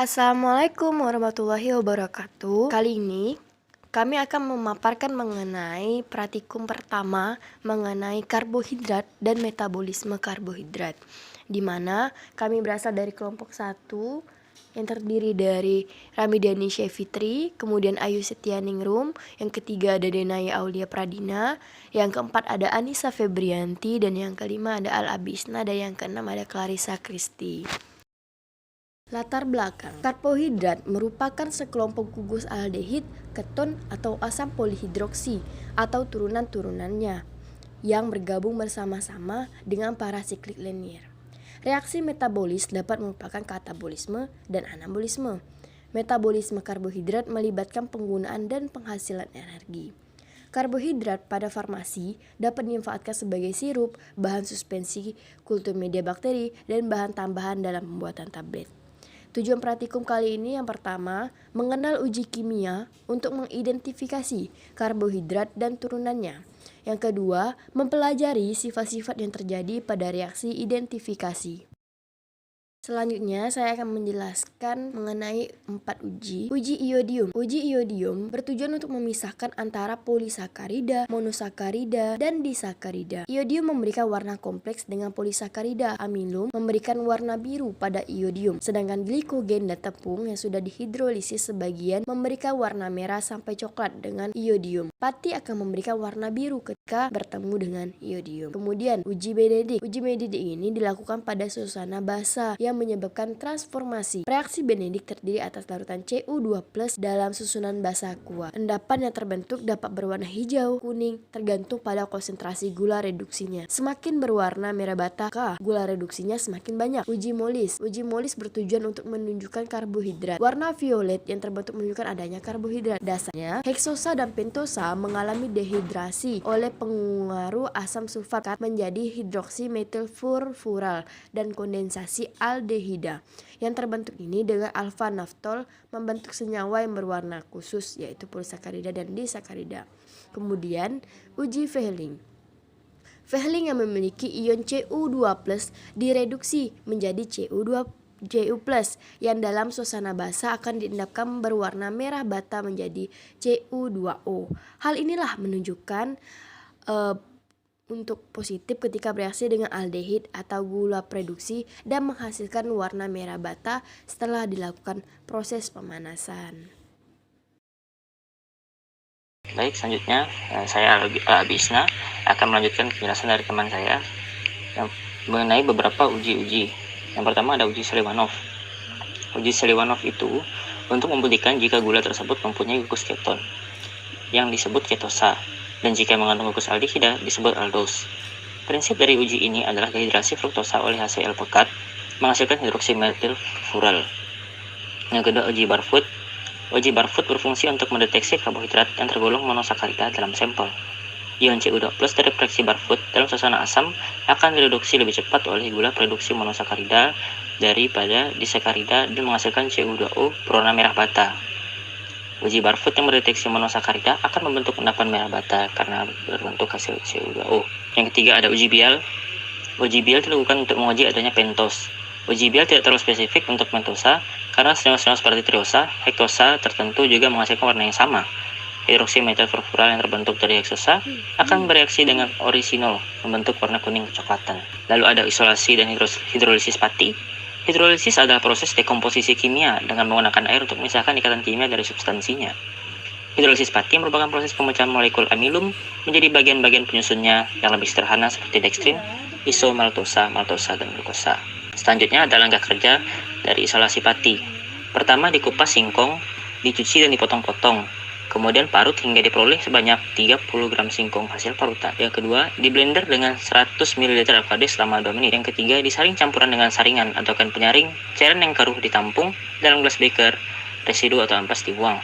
Assalamualaikum warahmatullahi wabarakatuh. Kali ini kami akan memaparkan mengenai praktikum pertama mengenai karbohidrat dan metabolisme karbohidrat, di mana kami berasal dari kelompok 1 yang terdiri dari Ramidhani Syefitri, kemudian Ayu Setianingrum, yang ketiga ada Denaya Aulia Pradina, yang keempat ada Anissa Febrianti, dan yang kelima ada Al-Abisna, dan yang keenam ada Clarissa Kristi. Latar belakang. Karbohidrat merupakan sekelompok gugus aldehid, keton, atau asam polihidroksi atau turunan-turunannya yang bergabung bersama-sama dengan para siklik linier. Reaksi metabolis dapat merupakan katabolisme dan anabolisme. Metabolisme karbohidrat melibatkan penggunaan dan penghasilan energi. Karbohidrat pada farmasi dapat dimanfaatkan sebagai sirup, bahan suspensi, kultur media bakteri, dan bahan tambahan dalam pembuatan tablet. Tujuan praktikum kali ini yang pertama, mengenal uji kimia untuk mengidentifikasi karbohidrat dan turunannya. Yang kedua, mempelajari sifat-sifat yang terjadi pada reaksi identifikasi. Selanjutnya, saya akan menjelaskan mengenai 4 uji. Uji iodium. Uji iodium bertujuan untuk memisahkan antara polisakarida, monosakarida, dan disakarida. Iodium memberikan warna kompleks dengan polisakarida. Amilum memberikan warna biru pada iodium. Sedangkan glikogen dan tepung yang sudah dihidrolisis sebagian memberikan warna merah sampai coklat dengan iodium. Pati akan memberikan warna biru ketika bertemu dengan iodium. Kemudian, uji Benedict. Uji Benedict ini dilakukan pada suasana basa yang menyebabkan transformasi. Reaksi Benedict terdiri atas larutan Cu2+ dalam susunan basa aqua. Endapan yang terbentuk dapat berwarna hijau, kuning, tergantung pada konsentrasi gula reduksinya. Semakin berwarna merah bata, gula reduksinya semakin banyak. Uji Molis. Uji Molis bertujuan untuk menunjukkan karbohidrat. Warna violet yang terbentuk menunjukkan adanya karbohidrat. Dasarnya, heksosa dan pentosa mengalami dehidrasi oleh pengaruh asam sulfat menjadi hidroksi metil furfural dan kondensasi aldehida. Yang terbentuk ini dengan alfa naftol membentuk senyawa yang berwarna khusus yaitu polisakarida dan disakarida. Kemudian uji Fehling. Fehling yang memiliki ion Cu2+ direduksi menjadi Cu+ yang dalam suasana basa akan diendapkan berwarna merah bata menjadi Cu2O. Hal inilah menunjukkan untuk positif ketika bereaksi dengan aldehid atau gula reduksi dan menghasilkan warna merah bata setelah dilakukan proses pemanasan. Baik, selanjutnya saya Abisna akan melanjutkan penjelasan dari teman saya mengenai beberapa uji-uji. Yang pertama ada uji Seliwanov. Uji Seliwanov itu untuk membuktikan jika gula tersebut mempunyai gugus keton yang disebut ketosa, dan jika mengandung gugus aldehida disebut aldose. Prinsip dari uji ini adalah dehidrasi fruktosa oleh HCl pekat menghasilkan hidroksi metil fural. Yang kedua, uji Barfoot. Uji Barfoot berfungsi untuk mendeteksi karbohidrat yang tergolong monosakarida dalam sampel. Ion Cu2+ dari reaksi Barfoot dalam suasana asam akan direduksi lebih cepat oleh gula produksi monosakarida daripada disakarida dan menghasilkan Cu2O berwarna merah bata. Uji Barfoot yang mendeteksi monosakarida akan membentuk endapan merah bata karena berbentuk hasil Cu2O. Yang ketiga ada uji Bial. Uji Bial dilakukan untuk menguji adanya pentos. Uji Bial tidak terlalu spesifik untuk pentosa karena senyawa-senyawa seperti triosa, hektosa tertentu juga menghasilkan warna yang sama. Hidroksi metil furfural yang terbentuk dari hektosa akan bereaksi dengan orisinol membentuk warna kuning kecoklatan. Lalu ada isolasi dan hidrolisis pati. Hidrolisis adalah proses dekomposisi kimia dengan menggunakan air untuk memisahkan ikatan kimia dari substansinya. Hidrolisis pati merupakan proses pemecahan molekul amilum menjadi bagian-bagian penyusunnya yang lebih sederhana seperti dekstrin, isomaltosa, maltosa, dan glukosa. Selanjutnya ada langkah kerja dari isolasi pati. Pertama, dikupas singkong, dicuci dan dipotong-potong. Kemudian parut hingga diperoleh sebanyak 30 gram singkong hasil parutan. Yang kedua, di blender dengan 100 ml aquades selama 2 menit. Yang ketiga, disaring campuran dengan saringan atau penyaring. Cairan yang keruh ditampung dalam gelas beker, residu atau ampas dibuang.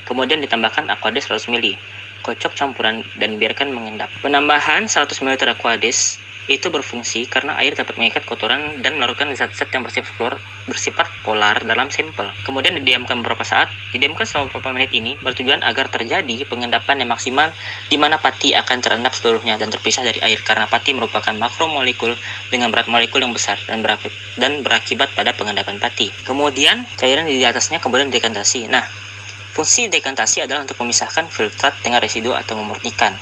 Kemudian ditambahkan aquades 100 ml. Kocok campuran dan biarkan mengendap. Penambahan 100 ml aquades Itu berfungsi karena air dapat mengikat kotoran dan melarutkan zat-zat yang bersifat polar dalam sampel. Kemudian didiamkan beberapa saat. Didiamkan selama beberapa menit ini bertujuan agar terjadi pengendapan yang maksimal di mana pati akan terendap seluruhnya dan terpisah dari air karena pati merupakan makromolekul dengan berat molekul yang besar dan berakibat pada pengendapan pati. Kemudian cairan di atasnya kemudian dekantasi. Nah, fungsi dekantasi adalah untuk memisahkan filtrat dengan residu atau memurnikan.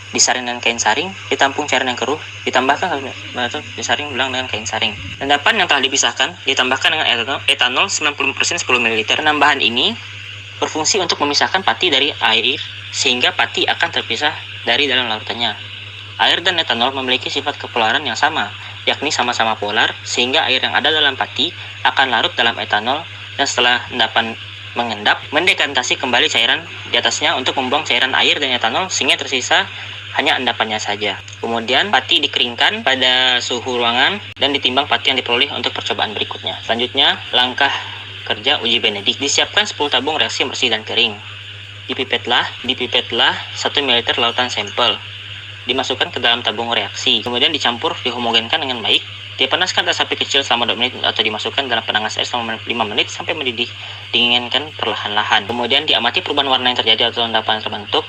Disaring dengan kain saring, ditampung cairan yang keruh, ditambahkan atau disaring ulang dengan kain saring. Endapan yang telah dipisahkan ditambahkan dengan etanol 90% 10 ml. Penambahan ini berfungsi untuk memisahkan pati dari air sehingga pati akan terpisah dari dalam larutannya. Air dan etanol memiliki sifat kepolaran yang sama, yakni sama-sama polar sehingga air yang ada dalam pati akan larut dalam etanol dan setelah endapan mengendap, mendekantasi kembali cairan di atasnya untuk membuang cairan air dan etanol sehingga tersisa hanya endapannya saja. Kemudian pati dikeringkan pada suhu ruangan dan ditimbang pati yang diperoleh untuk percobaan berikutnya. Selanjutnya, langkah kerja uji Benedict. Disiapkan 10 tabung reaksi yang bersih dan kering. Dipipetlah 1 ml lautan sampel. Dimasukkan ke dalam tabung reaksi. Kemudian dicampur, dihomogenkan dengan baik. Dipanaskan atas api kecil selama 2 menit atau dimasukkan dalam penangas air selama 5 menit sampai mendidih. Dinginkan perlahan-lahan. Kemudian diamati perubahan warna yang terjadi atau endapan yang terbentuk,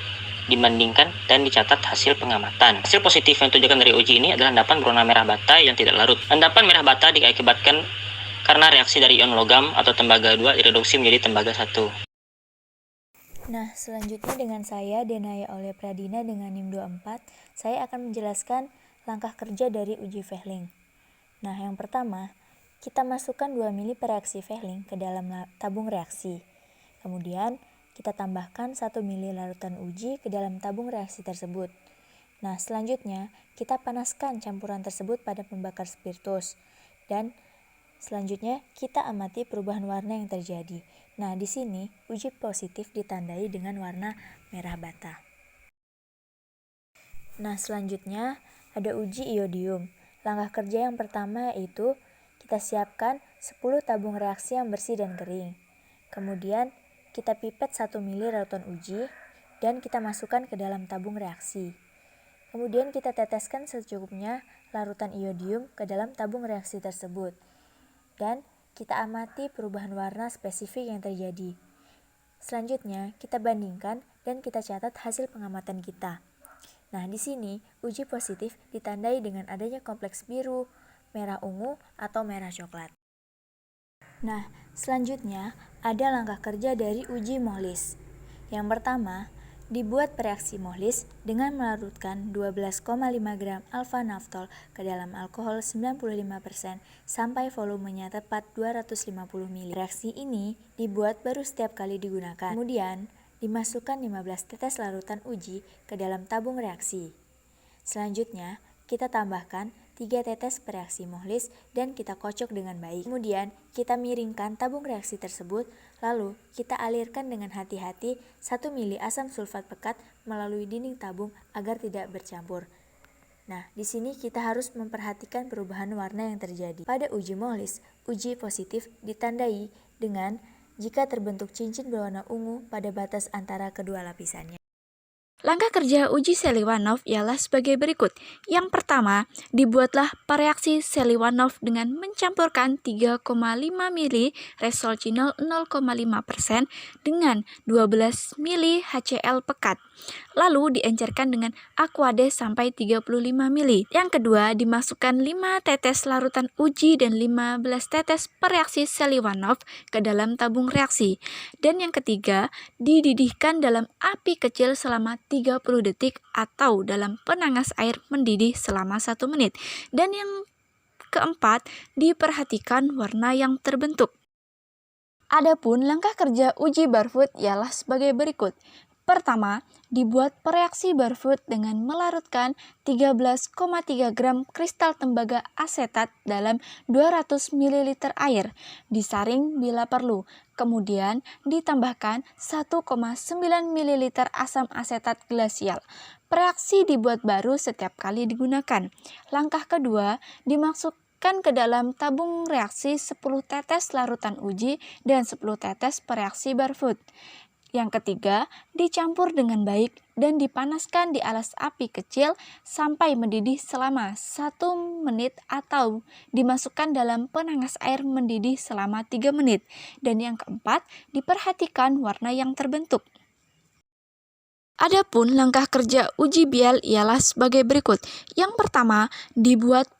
dibandingkan dan dicatat hasil pengamatan. Hasil positif yang ditujukan dari uji ini adalah endapan berwarna merah bata yang tidak larut. Endapan merah bata diakibatkan karena reaksi dari ion logam atau tembaga 2 direduksi menjadi tembaga 1. Nah, selanjutnya dengan saya, Denaya Aulia Pradina dengan NIM 24, saya akan menjelaskan langkah kerja dari uji Vehling. Nah, yang pertama, kita masukkan 2 ml per reaksi Vehling ke dalam tabung reaksi. Kemudian, kita tambahkan 1 ml larutan uji ke dalam tabung reaksi tersebut. Nah, selanjutnya kita panaskan campuran tersebut pada pembakar spiritus. Dan selanjutnya kita amati perubahan warna yang terjadi. Nah, di sini uji positif ditandai dengan warna merah bata. Nah, selanjutnya ada uji iodium. Langkah kerja yang pertama yaitu kita siapkan 10 tabung reaksi yang bersih dan kering. Kemudian kita pipet 1 ml larutan uji dan kita masukkan ke dalam tabung reaksi. Kemudian kita teteskan secukupnya larutan iodium ke dalam tabung reaksi tersebut. Dan kita amati perubahan warna spesifik yang terjadi. Selanjutnya kita bandingkan dan kita catat hasil pengamatan kita. Nah, di sini uji positif ditandai dengan adanya kompleks biru, merah ungu, atau merah coklat. Nah, selanjutnya ada langkah kerja dari uji Mohlis. Yang pertama, dibuat reaksi Mohlis dengan melarutkan 12,5 gram alfa naftol ke dalam alkohol 95% sampai volumenya tepat 250 ml. Reaksi ini dibuat baru setiap kali digunakan. Kemudian, dimasukkan 15 tetes larutan uji ke dalam tabung reaksi. Selanjutnya, kita tambahkan 3 tetes reaksi Mohlis dan kita kocok dengan baik. Kemudian kita miringkan tabung reaksi tersebut, lalu kita alirkan dengan hati-hati 1 ml asam sulfat pekat melalui dinding tabung agar tidak bercampur. Nah, di sini kita harus memperhatikan perubahan warna yang terjadi. Pada uji Mohlis, uji positif ditandai dengan jika terbentuk cincin berwarna ungu pada batas antara kedua lapisannya. Langkah kerja uji Seliwanov ialah sebagai berikut. Yang pertama, dibuatlah reaksi Seliwanov dengan mencampurkan 3,5 ml resolcinol 0,5% dengan 12 ml HCl pekat. Lalu diencerkan dengan aquades sampai 35 ml. Yang kedua, dimasukkan 5 tetes larutan uji dan 15 tetes reaksi Seliwanov ke dalam tabung reaksi. Dan yang ketiga, dididihkan dalam api kecil selama 30 detik atau dalam penangas air mendidih selama 1 menit. Dan yang keempat, diperhatikan warna yang terbentuk. Adapun langkah kerja uji Barfoot ialah sebagai berikut. Pertama, dibuat reaksi Barfoot dengan melarutkan 13,3 gram kristal tembaga asetat dalam 200 ml air, disaring bila perlu. Kemudian ditambahkan 1,9 ml asam asetat glasial. Reaksi dibuat baru setiap kali digunakan. Langkah kedua, dimasukkan ke dalam tabung reaksi 10 tetes larutan uji dan 10 tetes reaksi Barfoot. Yang ketiga, dicampur dengan baik dan dipanaskan di alas api kecil sampai mendidih selama 1 menit atau dimasukkan dalam penangas air mendidih selama 3 menit. Dan yang keempat, diperhatikan warna yang terbentuk. Adapun langkah kerja uji bial ialah sebagai berikut. Yang pertama,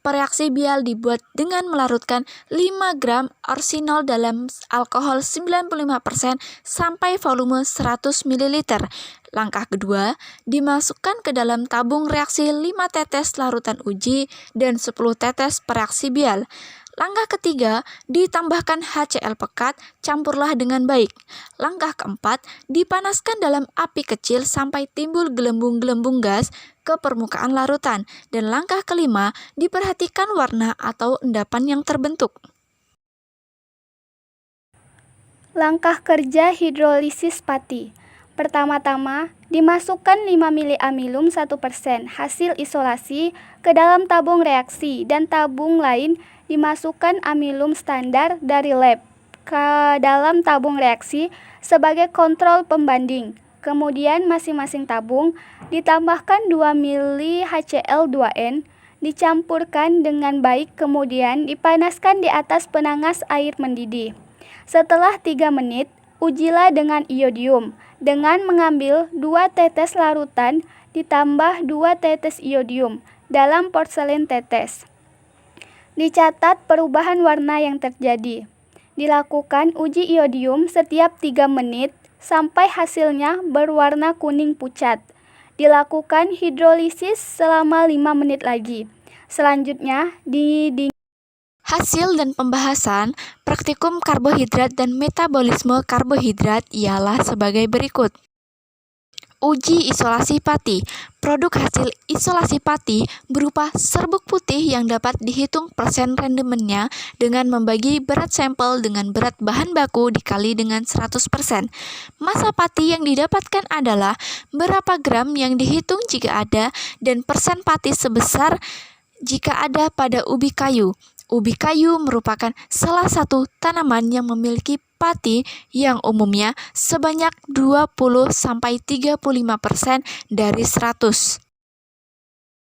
reaksi bial dibuat dengan melarutkan 5 gram orsinol dalam alkohol 95% sampai volume 100 ml. Langkah kedua, dimasukkan ke dalam tabung reaksi 5 tetes larutan uji dan 10 tetes pereaksi bial. Langkah ketiga, ditambahkan HCl pekat, campurlah dengan baik. Langkah keempat, dipanaskan dalam api kecil sampai timbul gelembung-gelembung gas ke permukaan larutan. Dan langkah kelima, diperhatikan warna atau endapan yang terbentuk. Langkah kerja hidrolisis pati. Pertama-tama, dimasukkan 5 mili amilum 1% hasil isolasi ke dalam tabung reaksi dan tabung lain dimasukkan amilum standar dari lab ke dalam tabung reaksi sebagai kontrol pembanding. Kemudian masing-masing tabung ditambahkan 2 mili HCl2N, dicampurkan dengan baik kemudian dipanaskan di atas penangas air mendidih. Setelah 3 menit, ujilah dengan iodium dengan mengambil 2 tetes larutan ditambah 2 tetes iodium dalam porselen tetes. Dicatat perubahan warna yang terjadi. Dilakukan uji iodium setiap 3 menit sampai hasilnya berwarna kuning pucat. Dilakukan hidrolisis selama 5 menit lagi. Selanjutnya, Hasil dan pembahasan praktikum karbohidrat dan metabolisme karbohidrat ialah sebagai berikut. Uji isolasi pati. Produk hasil isolasi pati berupa serbuk putih yang dapat dihitung persen rendemennya dengan membagi berat sampel dengan berat bahan baku dikali dengan 100%. Massa pati yang didapatkan adalah berapa gram yang dihitung jika ada dan persen pati sebesar jika ada pada ubi kayu. Ubi kayu merupakan salah satu tanaman yang memiliki pati yang umumnya sebanyak 20-35% dari 100.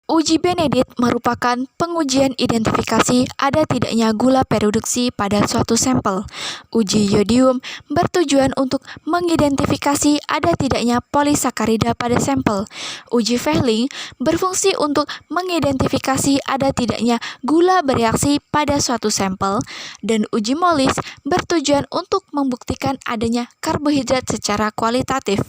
Uji Benedict merupakan pengujian identifikasi ada tidaknya gula produksi pada suatu sampel. Uji yodium bertujuan untuk mengidentifikasi ada tidaknya polisakarida pada sampel. Uji Fehling berfungsi untuk mengidentifikasi ada tidaknya gula bereaksi pada suatu sampel. Dan uji Molis bertujuan untuk membuktikan adanya karbohidrat secara kualitatif.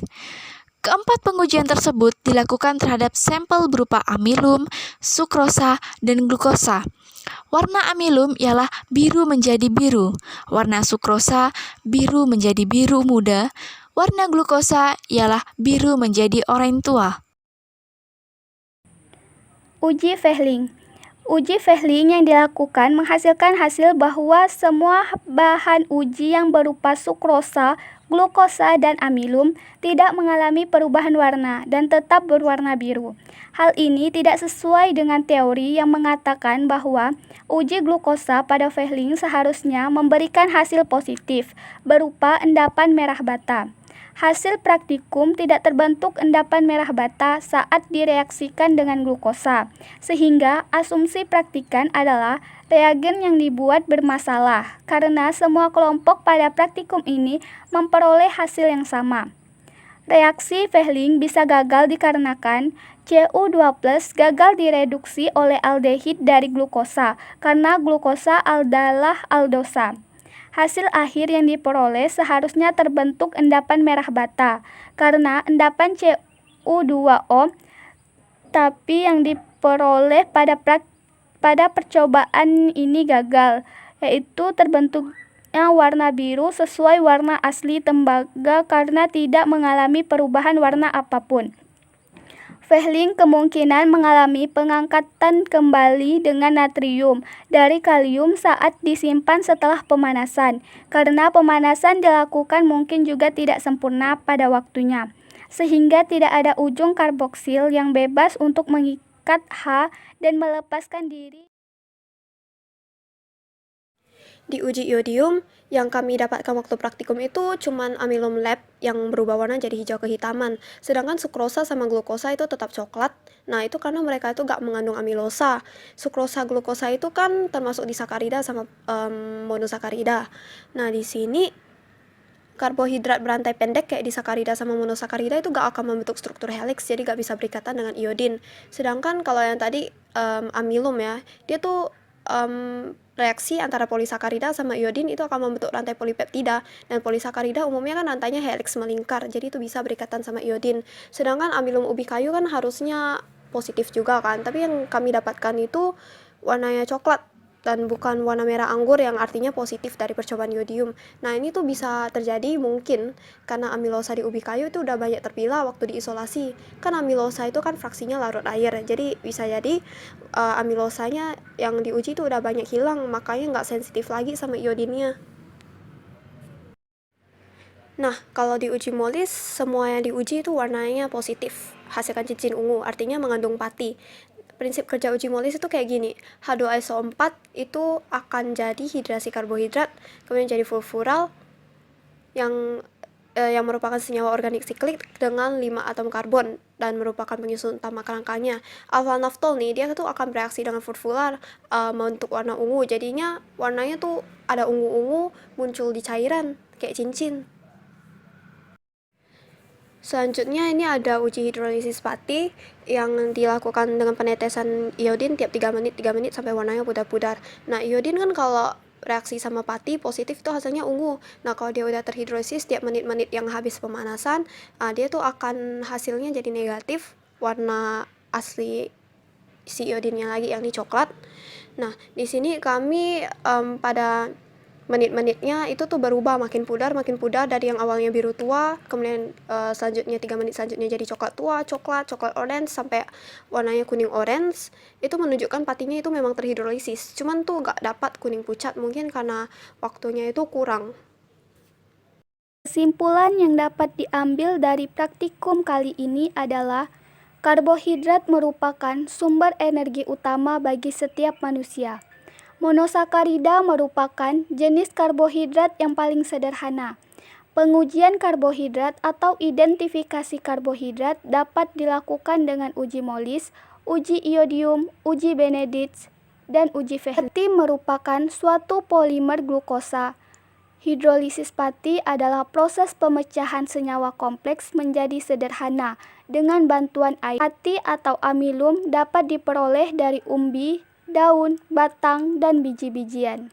Keempat pengujian tersebut dilakukan terhadap sampel berupa amilum, sukrosa, dan glukosa. Warna amilum ialah biru menjadi biru, warna sukrosa biru menjadi biru muda, warna glukosa ialah biru menjadi oranye tua. uji Fehling. Uji Fehling yang dilakukan menghasilkan hasil bahwa semua bahan uji yang berupa sukrosa, glukosa, dan amilum tidak mengalami perubahan warna dan tetap berwarna biru. Hal ini tidak sesuai dengan teori yang mengatakan bahwa uji glukosa pada Fehling seharusnya memberikan hasil positif berupa endapan merah bata. Hasil praktikum tidak terbentuk endapan merah bata saat direaksikan dengan glukosa, sehingga asumsi praktikan adalah reagen yang dibuat bermasalah karena semua kelompok pada praktikum ini memperoleh hasil yang sama. Reaksi Fehling bisa gagal dikarenakan Cu2+ gagal direduksi oleh aldehid dari glukosa karena glukosa adalah aldosa. Hasil akhir yang diperoleh seharusnya terbentuk endapan merah bata karena endapan Cu2O, tapi yang diperoleh pada percobaan ini gagal, yaitu terbentuknya warna biru sesuai warna asli tembaga karena tidak mengalami perubahan warna apapun. Fehling kemungkinan mengalami pengangkatan kembali dengan natrium dari kalium saat disimpan setelah pemanasan, karena pemanasan dilakukan mungkin juga tidak sempurna pada waktunya, sehingga tidak ada ujung karboksil yang bebas untuk mengikat H dan melepaskan diri. Di uji iodium, yang kami dapatkan waktu praktikum itu cuman amilum lab yang berubah warna jadi hijau kehitaman. Sedangkan sukrosa sama glukosa itu tetap coklat. Nah, itu karena mereka itu gak mengandung amilosa. Sukrosa, glukosa itu kan termasuk disakarida sama monosakarida. Nah, di sini karbohidrat berantai pendek kayak disakarida sama monosakarida itu gak akan membentuk struktur helix, jadi gak bisa berikatan dengan iodin. Sedangkan kalau yang tadi amilum ya, dia tuh reaksi antara polisakarida sama iodin itu akan membentuk rantai polipeptida, dan polisakarida umumnya kan rantainya helix melingkar, jadi itu bisa berikatan sama iodin. Sedangkan amilum ubi kayu kan harusnya positif juga kan, tapi yang kami dapatkan itu warnanya coklat dan bukan warna merah anggur yang artinya positif dari percobaan iodium. Nah, ini tuh bisa terjadi mungkin karena amilosa di ubi kayu itu udah banyak terpilah waktu diisolasi. Kan amilosa itu kan fraksinya larut air, jadi bisa jadi amilosanya yang diuji itu udah banyak hilang, makanya nggak sensitif lagi sama iodinnya. Nah, kalau di uji molis, semua yang diuji itu warnanya positif, hasilkan cincin ungu, artinya mengandung pati. Prinsip kerja uji molis itu kayak gini, H2SO4 itu akan jadi hidrasi karbohidrat, kemudian jadi fulfural yang merupakan senyawa organik siklik dengan 5 atom karbon dan merupakan penyusun utama kerangkanya. Alpha naftol nih, dia tuh akan bereaksi dengan fulfural membentuk warna ungu, jadinya warnanya tuh ada ungu-ungu muncul di cairan kayak cincin. Selanjutnya ini ada uji hidrolisis pati yang dilakukan dengan penetesan iodin tiap 3 menit sampai warnanya pudar-pudar. Nah, iodin kan kalau reaksi sama pati positif itu hasilnya ungu. Nah, kalau dia udah terhidrolisis tiap menit-menit yang habis pemanasan, dia tuh akan hasilnya jadi negatif, warna asli si iodinnya lagi yang di coklat. Nah, di sini kami pada menit-menitnya itu tuh berubah makin pudar dari yang awalnya biru tua, kemudian selanjutnya 3 menit selanjutnya jadi coklat tua, coklat orange sampai warnanya kuning orange. Itu menunjukkan patinya itu memang terhidrolisis. Cuman tuh gak dapat kuning pucat, mungkin karena waktunya itu kurang. Kesimpulan yang dapat diambil dari praktikum kali ini adalah karbohidrat merupakan sumber energi utama bagi setiap manusia. Monosakarida merupakan jenis karbohidrat yang paling sederhana. Pengujian karbohidrat atau identifikasi karbohidrat dapat dilakukan dengan uji molis, uji iodium, uji Benedict, dan uji Fehling. Pati merupakan suatu polimer glukosa. Hidrolisis pati adalah proses pemecahan senyawa kompleks menjadi sederhana dengan bantuan air. Pati atau amilum dapat diperoleh dari umbi, daun, batang, dan biji-bijian.